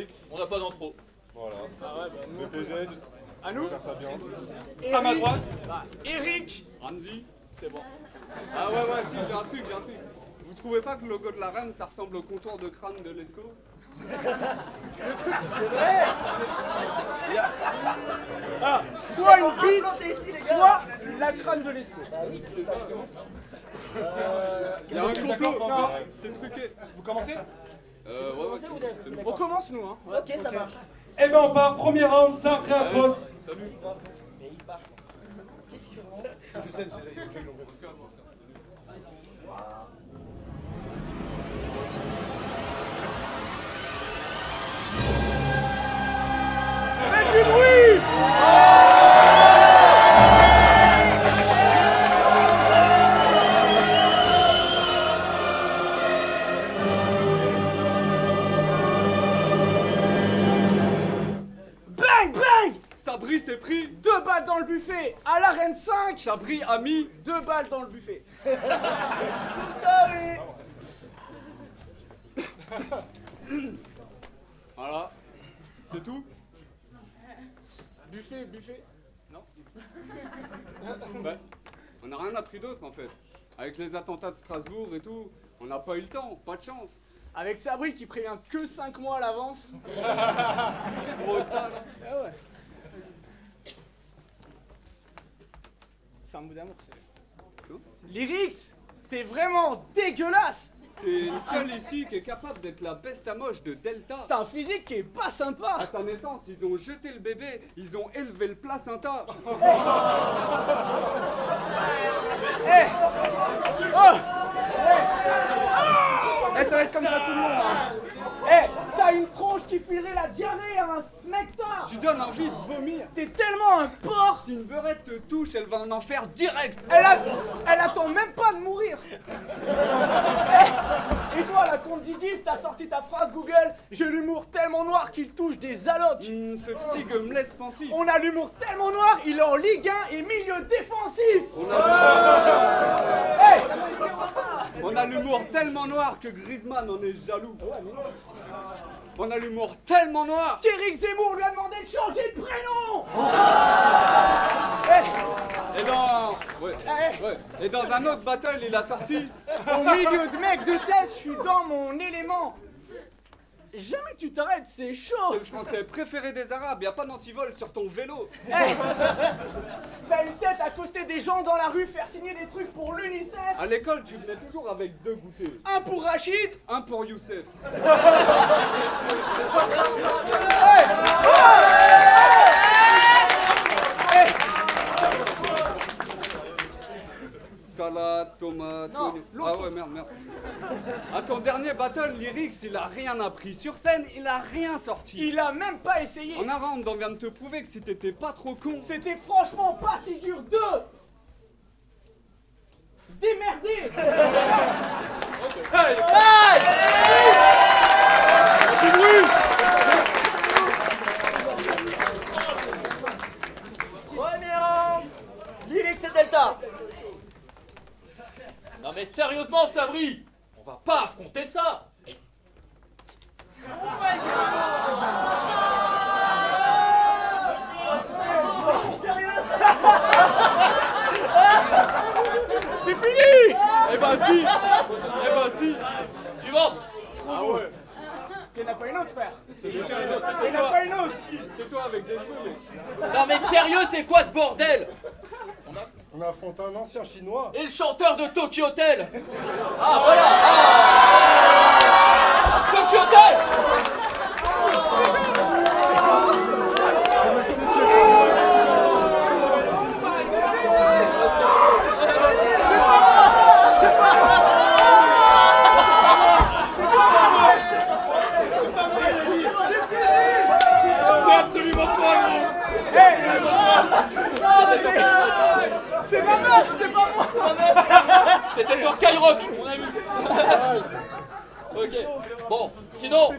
Lyrix. On n'a pas d'intro. Voilà. Ah ouais, bah, nous, BPZ. à nous. Faire ça bien. Eric, À ma droite. bah, Eric. Ramzi. C'est bon. Ah ouais, si, j'ai un truc. Vous trouvez pas que le logo de la reine, ça ressemble au contour de crâne de l'ESCO? Ah, soit une bite, soit la crâne de l'esco. C'est ça. Il y a un complot. Non. C'est truqué. Vous commencez? Ouais, c'est bon. On commence nous, hein. Ouais. Ok, ça marche. Eh ben on part, premier round, c'est un créatroce. Salut. Mais il se barre. Qu'est-ce qu'ils font? Faites du bruit. Bang, bang. Sabri s'est pris. 2 balles dans le buffet. À l'arène 5. Sabri a mis. 2 balles dans le buffet. Story. Voilà. C'est tout? Buffet. Non. Bah, on n'a rien appris d'autre en fait. Avec les attentats de Strasbourg et tout, on n'a pas eu le temps, pas de chance. Avec Sabri qui prévient que 5 mois à l'avance. C'est trop tard. Ah ouais. C'est un mot d'amour, c'est. Quoi? Lyrix, t'es vraiment dégueulasse. T'es le seul ici qui est capable d'être la peste à moche de Delta. T'as un physique qui est pas sympa. À sa naissance, ils ont jeté le bébé, ils ont élevé le placenta. Eh oh Eh, ça va être comme ça tout le monde. Hein. Eh, t'as une tronche qui filerait la diarrhée à un smecta. Tu donnes envie de vomir. T'es tellement un porc. Si une beurette te touche, elle va en enfer direct. Elle attend même pas de mourir. Eh, et toi, la compte Didis, t'as sorti ta phrase Google. J'ai l'humour tellement noir qu'il touche des allocs. Ce petit gueux me laisse pensif. On a l'humour tellement noir, il est en Ligue 1 et milieu défensif. On a l'humour tellement noir que Griezmann en est jaloux. On a l'humour tellement noir. Qu'Éric Zemmour lui a demandé de changer de prénom. Et dans un autre battle, il a sorti. Au milieu de mecs de test, je suis dans mon élément. Jamais tu t'arrêtes, c'est chaud. Le français préféré des Arabes, y a pas d'antivol sur ton vélo. Hey, t'as une tête à accoster des gens dans la rue, faire signer des trucs pour l'UNICEF. À l'école, tu venais toujours avec 2 goûters. Un pour Rachid. Un pour Youssef. Salade, tomate, Non, oignon. l'autre. Ah ouais, merde. À son dernier battle, Lyrix, il a rien appris. Sur scène, il a rien sorti. Il a même pas essayé. En avant, on vient de te prouver que si t'étais pas trop con. C'était franchement pas si dur de se démerder. Premier round. Lyrix et Delta. Non mais sérieusement, Sabri, on va pas affronter ça. C'est fini. Eh ben si. Suivante. Ah ouais. Il n'y en a pas une autre, frère. C'est Il n'y en a pas une autre. C'est toi avec des cheveux, mec. Non mais sérieux, c'est quoi ce bordel? On affronte un ancien chinois. Et le chanteur de Tokyo Hotel. Ah voilà. Tokyo Hotel. C'est absolument pas C'est ma meuf, c'est pas moi. C'était sur Skyrock. Ok. Bon, sinon,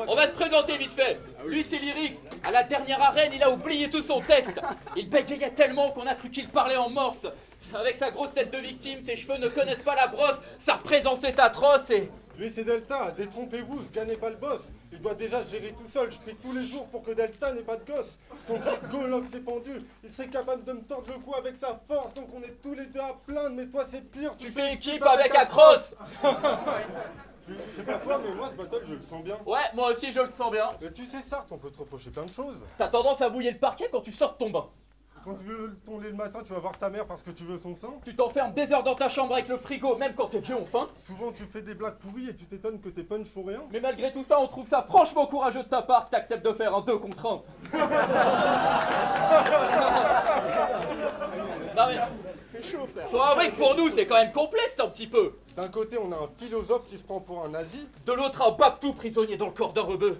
on va se présenter vite fait. Lui, c'est Lyrix. À la dernière arène, il a oublié tout son texte. Il bégayait tellement qu'on a cru qu'il parlait en morse. Avec sa grosse tête de victime, ses cheveux ne connaissent pas la brosse. Sa présence est atroce et... Lui c'est Delta, détrompez-vous, gagnez pas le boss. Il Il doit déjà se gérer tout seul. Je prie tous les jours pour que Delta n'ait pas de gosse. Son petit Golox s'est pendu. Il serait capable de me tordre le cou avec sa force. Donc on est tous les deux à plaindre. Mais toi, c'est pire. Tu fais équipe avec Across. Je sais pas toi, mais moi, ce battle, je le sens bien. Ouais, moi aussi je le sens bien. Mais tu sais, Sartre, on peut te reprocher plein de choses. T'as tendance à mouiller le parquet quand tu sors de ton bain. Quand tu veux ton lait le matin, tu vas voir ta mère parce que tu veux son sein. Tu t'enfermes des heures dans ta chambre avec le frigo, même quand t'es vieux ont faim. Souvent, tu fais des blagues pourries et tu t'étonnes que tes punchs font rien. Mais malgré tout ça, on trouve ça franchement courageux de ta part que t'acceptes de faire un 2 contre 1. Non mais, Fais chaud, frère. faut avouer que pour nous c'est quand même complexe un petit peu. D'un côté, on a un philosophe qui se prend pour un nazi, De l'autre, un Babtou prisonnier dans le corps d'un rebeu.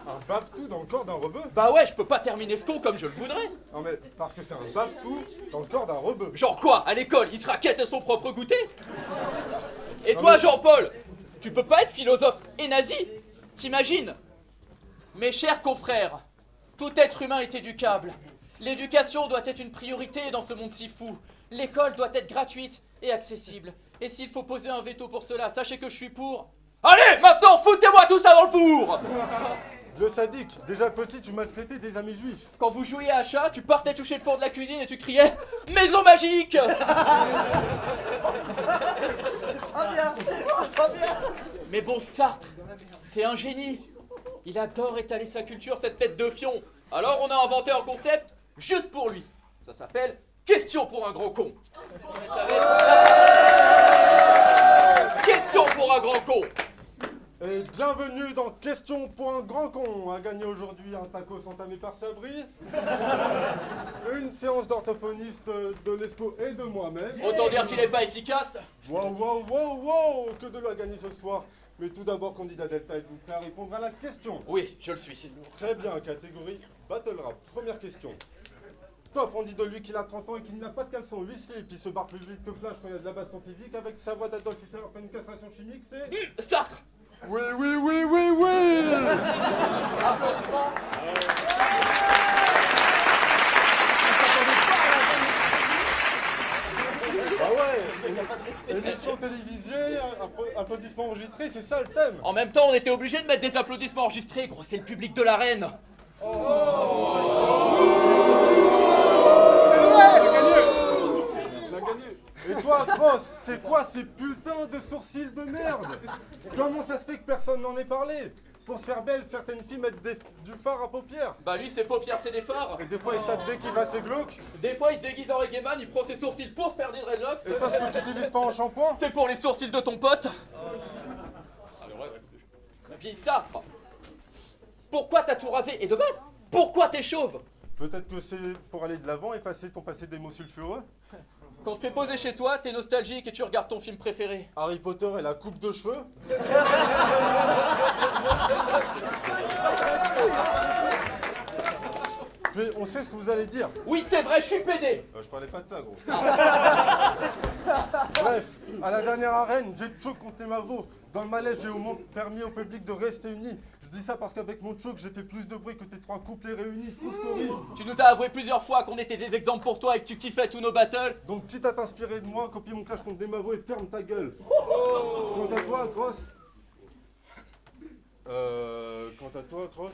un Babtou dans le corps d'un rebeu. Bah ouais, je peux pas terminer ce con comme je le voudrais. Non mais, parce que c'est un Babtou dans le corps d'un rebeu. Genre quoi, à l'école, il se raquette à son propre goûter? Et toi, Jean-Paul, tu peux pas être philosophe et nazi? T'imagines? Mes chers confrères, tout être humain est éducable. L'éducation doit être une priorité dans ce monde si fou. L'école doit être gratuite et accessible. Et s'il faut poser un veto pour cela, sachez que je suis pour. Allez, maintenant, foutez-moi tout ça dans le four! Dieu sadique, déjà petit, tu maltraitais des amis juifs. Quand vous jouiez à chat, tu partais toucher le four de la cuisine et tu criais « Maison magique !» Pas bien, c'est pas bien. Mais bon, Sartre, c'est un génie. Il adore étaler sa culture, cette tête de fion. Alors on a inventé un concept juste pour lui. Ça s'appelle « Question pour un grand con ». Vous savez, question pour un grand con. Et bienvenue dans Question pour un grand con. A gagné aujourd'hui un tacos entamé par Sabri, une séance d'orthophoniste de Lescaut et de moi-même. Autant dire qu'il n'est pas efficace. Wow, wow, wow, wow, que de l'eau à gagner ce soir. Mais tout d'abord, candidat Delta, êtes-vous prêt à répondre à la question? Oui, je le suis. Très bien, catégorie Battle Rap. Première question. Top, on dit de lui qu'il a 30 ans et qu'il n'a pas de caleçon. 8 slips, il se barre plus vite que Flash quand il y a de la baston physique. Avec sa voix d'Adolf Hitler après une castration chimique, c'est... Sartre. Oui, oui, oui, oui, oui. Applaudissements. Ah ouais, émission télévisée, applaudissements enregistrés, c'est ça le thème. En même temps, on était obligé de mettre des applaudissements enregistrés, gros, c'est le public de l'arène. Et toi, Cross, c'est quoi ces putains de sourcils de merde? Comment ça se fait que personne n'en ait parlé? Pour se faire belle, certaines filles mettent du fard à paupières. Bah lui, ses paupières, c'est des phares. Et des fois, ils se tapent dès qu'il va c'est glauque. Des fois, il se déguise en reggaeman, il prend ses sourcils pour se faire des dreadlocks. Et toi, ce que tu utilises pas en shampoing? C'est pour les sourcils de ton pote. Et puis Sartre, pourquoi t'as tout rasé? Et de base, pourquoi t'es chauve? Peut-être que c'est pour aller de l'avant, effacer ton passé des mots sulfureux. Quand tu es posé chez toi, t'es nostalgique et tu regardes ton film préféré. Harry Potter et la coupe de cheveux. Puis, on sait ce que vous allez dire. Oui, c'est vrai, je suis pédé. Je parlais pas de ça, gros. Bref, à la dernière arène, j'ai choc contre les Mavros. Dans le malaise, j'ai au moins permis au public de rester unis. Je dis ça parce qu'avec mon choc, j'ai fait plus de bruit que tes 3 couplets réunis. True story. Tu nous as avoué plusieurs fois qu'on était des exemples pour toi et que tu kiffais tous nos battles. Donc, quitte à t'inspirer de moi, copie mon clash contre des Mavros et ferme ta gueule. Quant à toi, Cross. Quant à toi, Cross.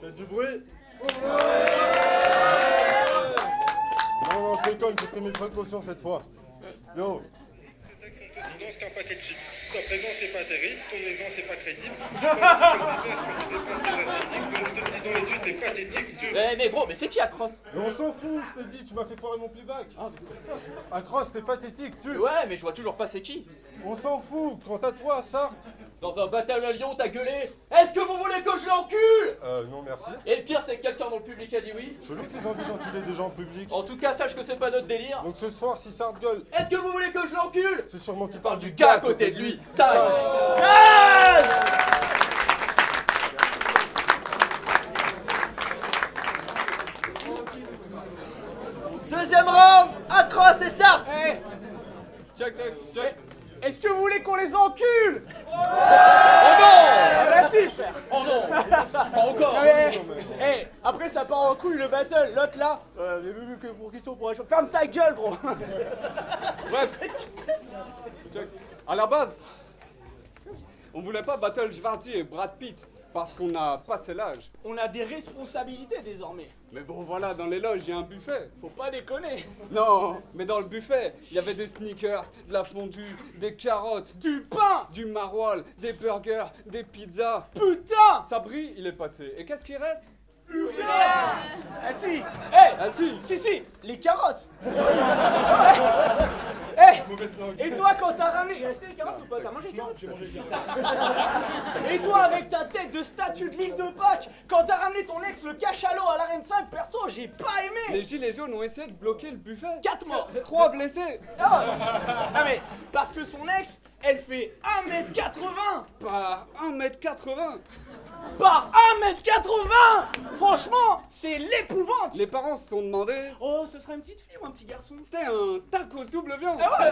Faites du bruit. Non, je déconne, j'ai pris mes précautions cette fois. Yo. Ces textes sont aussi denses qu'un paquet de chips. Ta présence c'est pas terrible, ton exemple c'est pas crédible. Tu passes sur le business quand tu dépenses tes asiatiques. Donc je te le dis dans les yeux, t'es pathétique. Tu... Mais gros, mais c'est qui Across? Mais on s'en fout, je t'ai dit, tu m'as fait foirer mon playback. Cross, t'es pathétique, tu... Ouais, mais je vois toujours pas c'est qui. On s'en fout, quant à toi, Sartre. Dans un battle à Lyon, t'as gueulé « Est-ce que vous voulez que je l'encule ?» Non merci. Et le pire, c'est que quelqu'un dans le public a dit oui. Chelou que t'aies envie d'enculer des gens en public. En tout cas, sache que c'est pas notre délire. Donc ce soir, si Sartre gueule, Est-ce que vous voulez que je l'encule? c'est sûrement qu'il Parle parle du gars à côté de lui. Tac. Deuxième round, Across et Sartre. Check, check, check. Est-ce que vous voulez qu'on les encule? Oh non! Ah bah si, frère. Oh non! Pas encore! Hey, après ça part en couille le battle, l'autre là, mais vu que pour question pour un choc. Ferme ta gueule, gros. Bref. Check. À la base, On voulait pas battle Schwarzy et Brad Pitt, parce qu'on a passé l'âge. On a des responsabilités désormais. Mais bon, voilà, dans les loges, il y a un buffet. Faut pas déconner. Non, mais dans le buffet, il y avait des sneakers, de la fondue, des carottes, Du pain. du maroilles, des burgers, des pizzas. Putain. Sabri, il est passé. Et qu'est-ce qui reste? Ah si. Eh. Ah si. Si, les carottes. Eh. Et toi quand t'as ramené... Il restait les carottes ou pas? T'as mangé les carottes? J'ai mangé les carottes. Et toi avec ta tête de statue de l'île de Pâques, quand t'as ramené ton ex le cachalot à l'arène 5, perso, j'ai pas aimé. Les gilets jaunes ont essayé de bloquer le buffet. 4 morts. 3 blessés. Ah mais parce que son ex, elle fait 1m80 Par 1m80. par 1m80. Franchement, c'est l'épouvante. Les parents se sont demandé. Oh, ce sera une petite fille ou un petit garçon? C'était un tacos double viande. Ah ouais.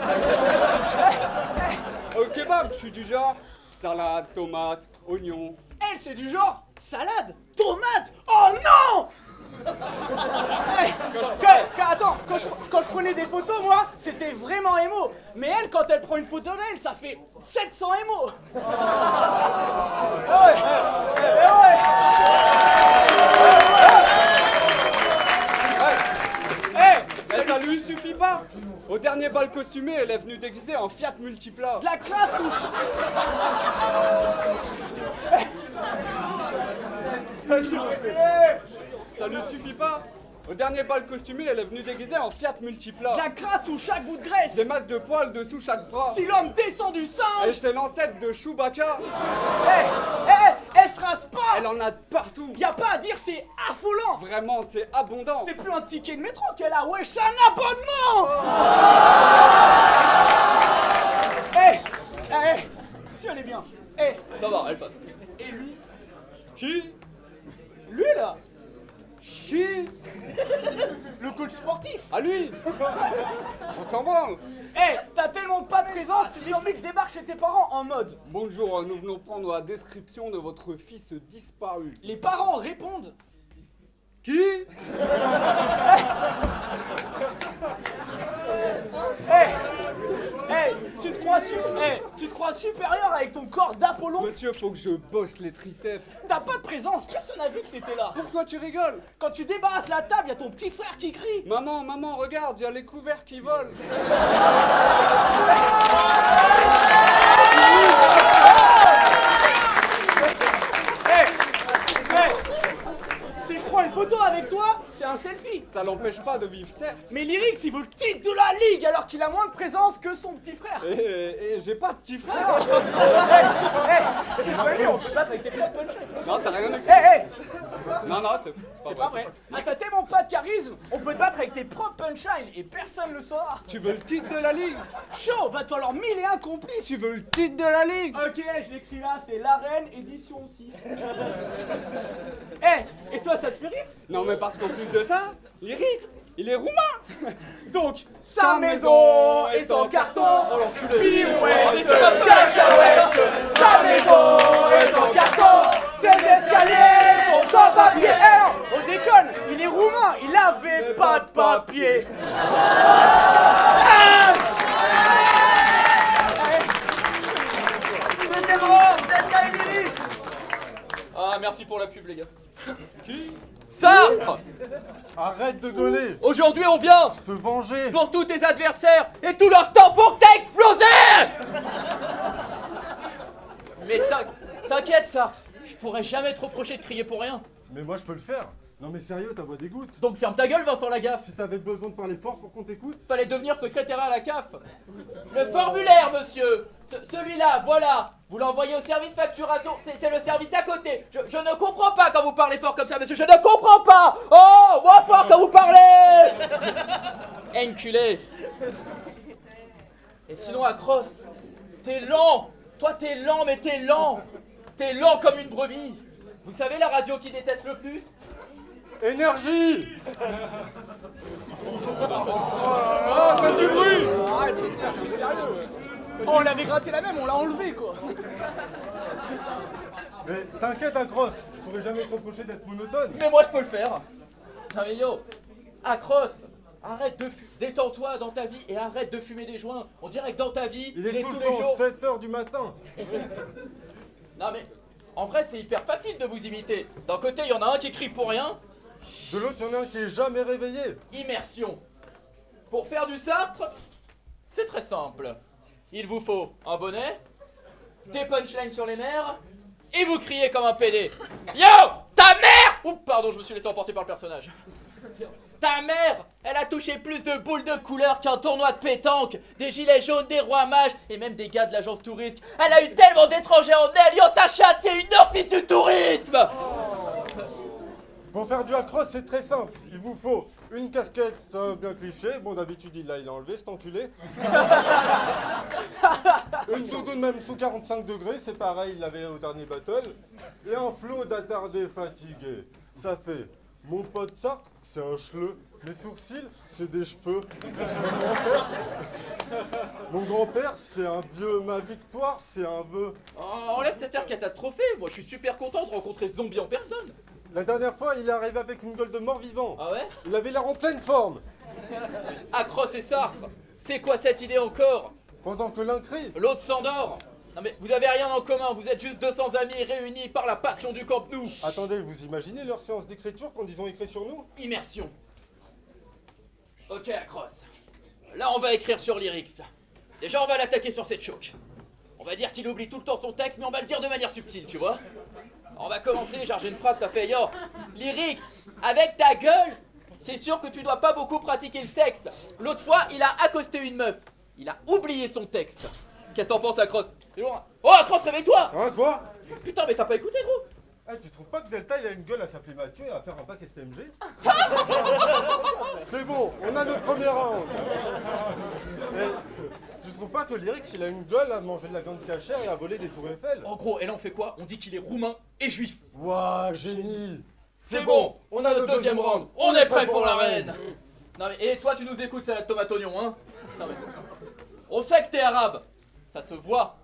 Au kebab, je suis du genre salade, tomate, oignon. Elle, c'est du genre salade, tomate. Oh non. Hey, attends, quand je prenais des photos, moi, c'était vraiment émo. Mais elle, quand elle prend une photo d'elle, ça fait 700 émo. Ah ouais. Mais ça lui suffit pas. Au dernier bal costumé, elle est venue déguisée en Fiat Multipla. De la classe ou Ça lui suffit pas. Au dernier bal costumé, elle est venue déguisée en Fiat Multipla. de la crasse ou chaque bout de graisse. Des masses de poils dessous chaque bras. Si l'homme descend du Et singe, c'est l'ancêtre de Chewbacca. elle se rase pas. Elle en a de partout. Y a pas à dire, c'est affolant. Vraiment, c'est abondant. C'est plus un ticket de métro qu'elle a, wesh, c'est un abonnement. Si elle est bien. Ça va, elle passe. Et lui, Qui? lui là, Qui? le coach sportif. À lui. On s'en branle. T'as tellement pas de présence, les flics débarquent chez tes parents en mode. Bonjour, nous venons prendre la description de votre fils disparu. Les parents répondent. Qui? Tu te crois supérieur avec ton corps d'Apollon? Monsieur, faut que je bosse les triceps. T'as pas de présence, personne n'a vu que t'étais là. Pourquoi tu rigoles? Quand tu débarrasses la table, y a ton petit frère qui crie. Maman, maman, regarde, il y a les couverts qui volent. Si je prends une photo avec toi, c'est un selfie. Ça l'empêche pas de vivre, certes. Mais Lyrix, il veut le titre de la ligue alors qu'il a moins de présence que son petit frère. Et j'ai pas de petit frère. C'est pas lui, on peut battre avec tes frères punch. Non, t'as rien écrit. Non, non, c'est C'est pas pas vrai. vrai. Ah, t'as tellement pas de charisme, on peut te battre avec tes propres punchlines et personne le saura. Tu veux le titre de la ligue? Chaud, va te falloir 1001 complices. Tu veux le titre de la ligue? Ok, je l'écris là, c'est l'arène édition 6. Et toi, ça te fait rire? Non, mais parce qu'en plus de ça, Lyrix, il est roumain. Donc, sa maison est en carton. Pirouette, cacahuète. Sa maison est en carton. Ses escaliers sont en papier. On déconne, il est roumain, il avait pas de papier. Deuxième round, Delta et Lyrix. Ah, merci pour la pub, les gars. Qui? Sartre. Arrête de gueuler. Aujourd'hui, on vient Se venger. pour tous tes adversaires et tout leur temps pour t'exploser. Mais t'inquiète, Sartre. Je pourrais jamais te reprocher de crier pour rien. Mais moi je peux le faire. Non mais sérieux, ta voix dégoûte. Donc ferme ta gueule, Vincent Lagaffe. Si t'avais besoin de parler fort pour qu'on t'écoute. Fallait devenir secrétaire à la CAF. Le formulaire, monsieur. Celui-là, voilà. Vous l'envoyez au service facturation. C'est le service à côté. Je ne comprends pas quand vous parlez fort comme ça, monsieur. Je ne comprends pas. Oh, moins fort quand vous parlez. Enculé. Et sinon, Acros, t'es lent. Toi, t'es lent, mais t'es lent. T'es lent comme une brebis. Vous savez la radio qui déteste le plus? Énergie. Oh, faites du bruit. Arrête, t'es sérieux? Oh, on l'avait gratté la même, on l'a enlevé quoi. Mais t'inquiète, Acros, je pourrais jamais te reprocher d'être monotone. Mais moi, je peux le faire. Non mais yo, Acros, arrête de détends-toi dans ta vie et arrête de fumer des joints. On dirait que dans ta vie, Il est tout tous le les jours... temps 7h du matin. Non mais, en vrai c'est hyper facile de vous imiter. D'un côté il y en a un qui crie pour rien, De l'autre, il y en a un qui est jamais réveillé. immersion. Pour faire du Sartre, c'est très simple. Il vous faut un bonnet, des punchlines sur les nerfs, et vous criez comme un PD. Yo, ta mère! Oups, pardon, je me suis laissé emporter par le personnage. Ta mère, elle a touché plus de boules de couleur qu'un tournoi de pétanque, des gilets jaunes, des rois mages, et même des gars de l'agence Tourisque. Elle a eu tellement d'étrangers en elle, yo, sa chatte, c'est une office du tourisme! Pour faire du across, c'est très simple. Il vous faut une casquette bien cliché. Bon, d'habitude, il l'a enlevé, cet enculé. Une doudoune même sous 45 degrés, c'est pareil, il l'avait au dernier battle. Et un flot d'attardés fatigués. Ça fait mon pote Sartre, c'est un chleu. Mes sourcils, c'est des cheveux. Mon grand-père, c'est un vieux. Ma victoire, c'est un vœu. Oh, enlève cette air catastrophée, moi je suis super content de rencontrer Zombie en personne. La dernière fois, il est arrivé avec une gueule de mort-vivant. Ah ouais? Il avait l'air en pleine forme. Across et Sartre, c'est quoi cette idée encore? Pendant que l'un crie. L'autre s'endort. Non mais vous avez rien en commun, vous êtes juste 200 amis réunis par la passion du Camp Nou. Attendez, vous imaginez leur séance d'écriture quand ils ont écrit sur nous? Immersion. Ok, Across. Là on va écrire sur Lyrics. Déjà on va l'attaquer sur cette choke. On va dire qu'il oublie tout le temps son texte, mais on va le dire de manière subtile, tu vois. On va commencer, genre j'ai une phrase, ça fait yo, Lyrics, avec ta gueule, c'est sûr que tu dois pas beaucoup pratiquer le sexe. L'autre fois, il a accosté une meuf. Il a oublié son texte. Qu'est-ce que t'en penses, Across? C'est lourd, hein. Oh, Across, réveille-toi! Hein, quoi? Putain, mais t'as pas écouté, gros? Eh, tu trouves pas que Delta, il a une gueule à s'appeler Mathieu et à faire un bac STMG? C'est bon, on a notre premier round. Et tu trouves pas que Lyrics, il a une gueule à manger de la viande cachère et à voler des tours Eiffel? En gros, et là on fait quoi? On dit qu'il est roumain et juif. Waouh, génie! C'est bon, on a le deuxième round. On est prêt pour l'arène. Non mais, et toi tu nous écoutes, salade tomate oignon, hein? Non mais, on sait que t'es arabe. Ça se voit.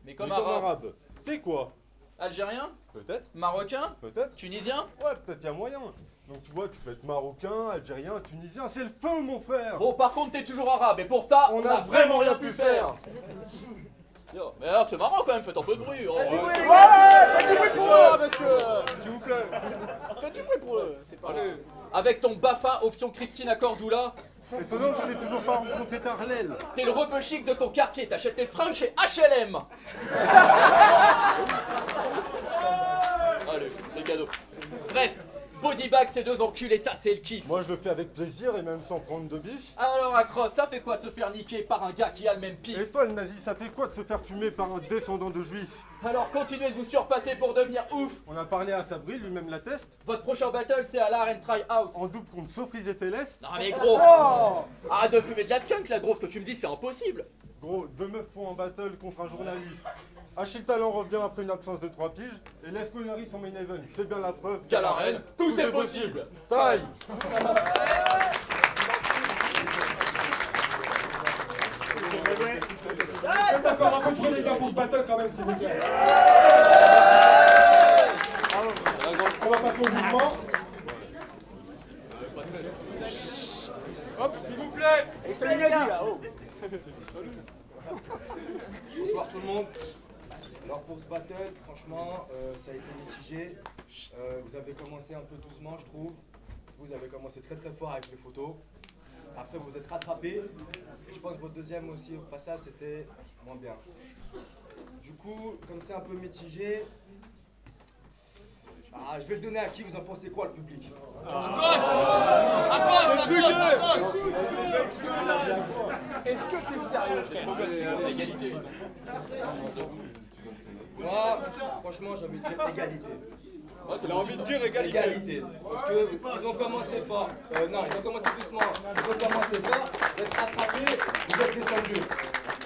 Mais comme Mais comme arabe. arabe. T'es quoi? Algérien? Peut-être? Marocain? Peut-être? Tunisien? Ouais, peut-être y a moyen. Donc tu vois, tu peux être marocain, algérien, tunisien, c'est le feu, mon frère! Bon, par contre, t'es toujours arabe, et pour ça, On a vraiment rien pu faire! Yo, mais alors, c'est marrant quand même, faites un peu de bruit. Oh, ouais. Faites du bruit pour eux, monsieur. S'il vous plaît. Faites du bruit pour eux, c'est pas grave. Avec ton Bafa, option Christine Cordula, Étonnant que t'aies toujours pas rencontré Tarlel. t'es le rebeu chic de ton quartier, t'achètes tes fringues chez H&M. Allez, c'est cadeau. Bref, bodybag, ces deux enculés, ça c'est le kiff. Moi, je le fais avec plaisir et même sans prendre de biche. Alors, Across, ça fait quoi de se faire niquer par un gars qui a le même pif? Et toi, le nazi, ça fait quoi de se faire fumer par un descendant de juif? Alors, continuez de vous surpasser pour devenir ouf. On a parlé à Sabri, lui-même l'atteste. Votre prochain battle, c'est à la Arène Try Out. En double contre Sofris et Félès. Non mais gros, arrête de fumer de la skunk là, gros, ce que tu me dis c'est impossible. Gros, deux meufs font un battle contre un journaliste. Achille Talent revient après une absence de 3 piges. Et Les Conneries sont main event. C'est bien la preuve Qu'à l'arène, tout est possible. Time! D'accord, un peu trop les gars pour ce battle quand même, s'il vous plaît. On va passer au mouvement. Hop, s'il vous plaît. C'est les nazis là, oh. Bonsoir tout le monde. Alors pour ce battle, franchement, ça a été mitigé. Vous avez commencé un peu doucement, je trouve. Vous avez commencé très très fort avec les photos. Après vous vous êtes rattrapés. Et je pense que votre deuxième aussi au passage c'était moins bien. Du coup, comme c'est un peu mitigé, je vais le donner à qui? Vous en pensez quoi, le public? Est-ce que t'es sérieux, frère? Égalité. Moi, franchement, j'ai envie de dire égalité. Il a envie de dire égalité. Égalité. Parce que ils ont commencé fort. Non, ils ont commencé doucement. Ils ont commencé fort. Vous êtes rattrapés, vous êtes descendus.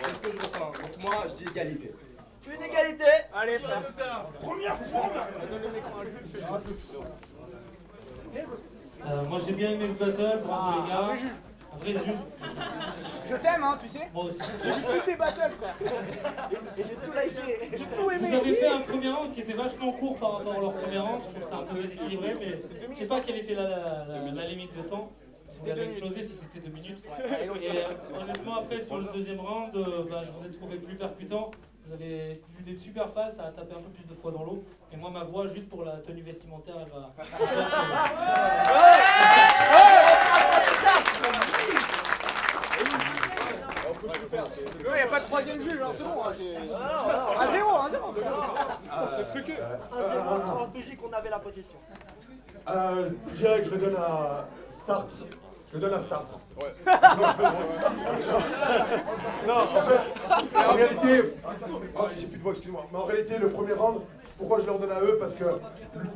C'est ce que je ressens. Donc moi, je dis égalité. Une égalité. Allez, frère. Moi j'ai bien aimé ce battle, bravo les gars. Un vrai juge. Un vrai juge. Je t'aime, hein, tu sais. Moi aussi. J'ai vu tous tes battles, frère. Et j'ai tout liké. J'ai tout Vous aimé. avez fait un premier round qui était vachement court par rapport à leur premier round. Je trouve ça un peu déséquilibré, mais je sais pas quelle était la limite de temps. Vous avez explosé si c'était 2 minutes. Et honnêtement après sur le deuxième round, je vous ai trouvé plus percutant. Vous avez vu des super faces, ça a tapé un peu plus de fois dans l'eau. Et moi, ma voix, juste pour la tenue vestimentaire, elle va. Il n'y a pas de troisième juge, hein, c'est bon. Hein, 1-0, 1-0. C'est truqué. En Belgique, on avait la possession. Direct, je le donne à Sartre. Je le donne à Sartre. Ouais. Non, en fait, en réalité, j'ai plus de voix, excuse-moi. Mais en réalité, le premier round, pourquoi je leur donne à eux? Parce que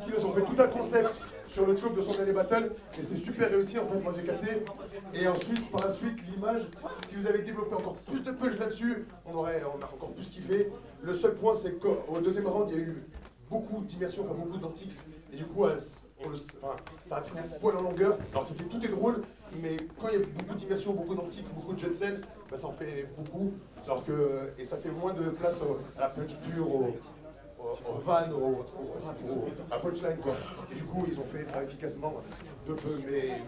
ils ont fait tout un concept sur le choke de son dernier battle et c'était super réussi. En fait, moi j'ai capté. Et ensuite, par la suite, l'image, si vous avez développé encore plus de punch là-dessus, on a encore plus kiffé. Le seul point, c'est qu'au deuxième round, il y a eu beaucoup d'immersion, enfin beaucoup d'antiques. Et du coup, ça a pris un poil en longueur. Alors tout est drôle, mais quand il y a beaucoup d'immersion, beaucoup d'antiques, beaucoup de jet set, bah, ça en fait beaucoup. Alors que, et ça fait moins de place à la punch pure, au van, à la punchline quoi. Et du coup, ils ont fait ça efficacement de peu. Mais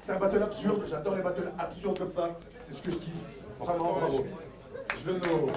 c'est un battle absurde. J'adore les battles absurdes comme ça. C'est ce que je kiffe. Vraiment, bravo. Je donne au...